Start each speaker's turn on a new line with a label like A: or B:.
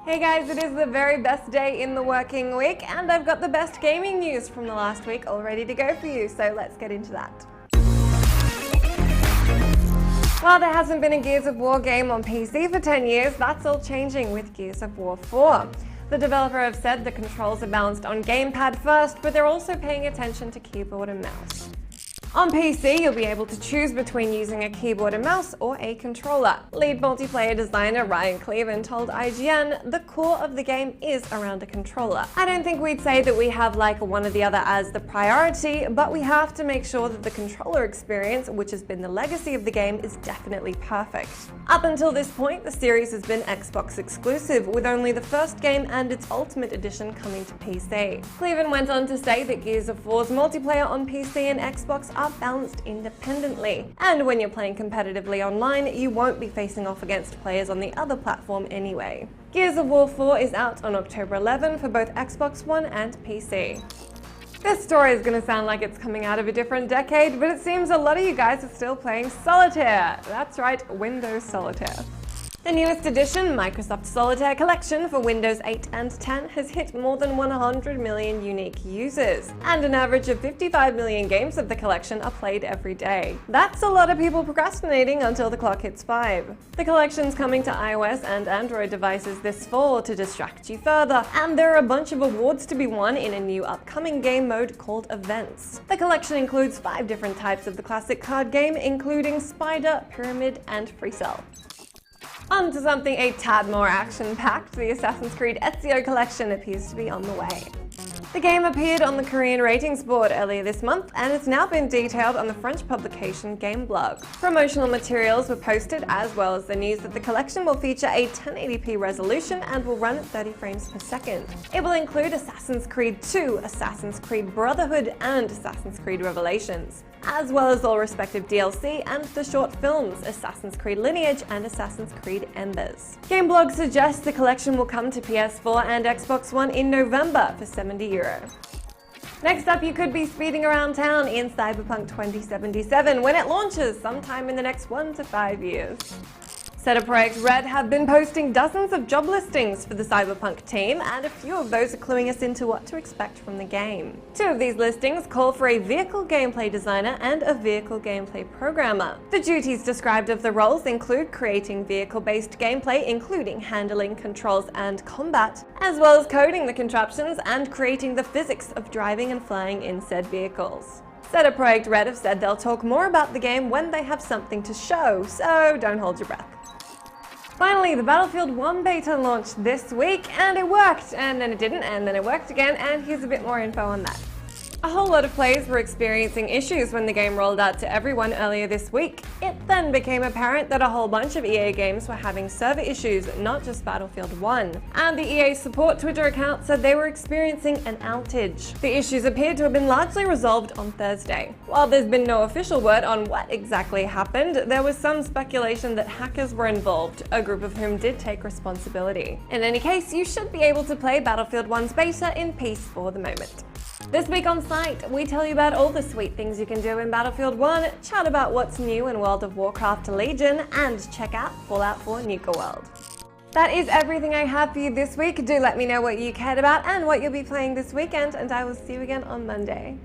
A: Hey guys, it is the very best day in the working week, and I've got the best gaming news from the last week all ready to go for you, so let's get into that. While there hasn't been a Gears of War game on PC for 10 years, that's all changing with Gears of War 4. The developer have said the controls are balanced on gamepad first, but they're also paying attention to keyboard and mouse. On PC, you'll be able to choose between using a keyboard and mouse or a controller. Lead multiplayer designer Ryan Cleven told IGN the core of the game is around a controller. I don't think we'd say that we have like one or the other as the priority, but we have to make sure that the controller experience, which has been the legacy of the game, is definitely perfect. Up until this point, the series has been Xbox exclusive, with only the first game and its Ultimate Edition coming to PC. Cleven went on to say that Gears of War's multiplayer on PC and Xbox are balanced independently. And when you're playing competitively online, you won't be facing off against players on the other platform anyway. Gears of War 4 is out on October 11 for both Xbox One and PC. This story is going to sound like it's coming out of a different decade, but it seems a lot of you guys are still playing Solitaire. That's right, Windows Solitaire. The newest edition, Microsoft Solitaire Collection for Windows 8 and 10, has hit more than 100 million unique users, and an average of 55 million games of the collection are played every day. That's a lot of people procrastinating until the clock hits 5. The collection's coming to iOS and Android devices this fall to distract you further, and there are a bunch of awards to be won in a new upcoming game mode called Events. The collection includes 5 different types of the classic card game, including Spider, Pyramid, and Free Cell. On to something a tad more action-packed, the Assassin's Creed Ezio Collection appears to be on the way. The game appeared on the Korean ratings board earlier this month, and it's now been detailed on the French publication Gameblog. Promotional materials were posted, as well as the news that the collection will feature a 1080p resolution and will run at 30 frames per second. It will include Assassin's Creed 2, Assassin's Creed Brotherhood, and Assassin's Creed Revelations, as well as all respective DLC and the short films Assassin's Creed Lineage and Assassin's Creed Embers. Gameblog suggests the collection will come to PS4 and Xbox One in November for €70. Next up, you could be speeding around town in Cyberpunk 2077 when it launches sometime in the next 1 to 5 years. CD Projekt Red have been posting dozens of job listings for the Cyberpunk team, and a few of those are cluing us into what to expect from the game. 2 of these listings call for a vehicle gameplay designer and a vehicle gameplay programmer. The duties described of the roles include creating vehicle-based gameplay, including handling, controls, and combat, as well as coding the contraptions and creating the physics of driving and flying in said vehicles. CD Projekt Red have said they'll talk more about the game when they have something to show, so don't hold your breath. Finally, the Battlefield 1 beta launched this week, and it worked, and then it didn't, and then it worked again, and here's a bit more info on that. A whole lot of players were experiencing issues when the game rolled out to everyone earlier this week. It then became apparent that a whole bunch of EA games were having server issues, not just Battlefield 1. And the EA support Twitter account said they were experiencing an outage. The issues appeared to have been largely resolved on Thursday. While there's been no official word on what exactly happened, there was some speculation that hackers were involved, a group of whom did take responsibility. In any case, you should be able to play Battlefield 1's beta in peace for the moment. This week on site, we tell you about all the sweet things you can do in Battlefield 1, chat about what's new in World of Warcraft Legion, and check out Fallout 4 Nuka World. That is everything I have for you this week. Do let me know what you cared about and what you'll be playing this weekend, and I will see you again on Monday.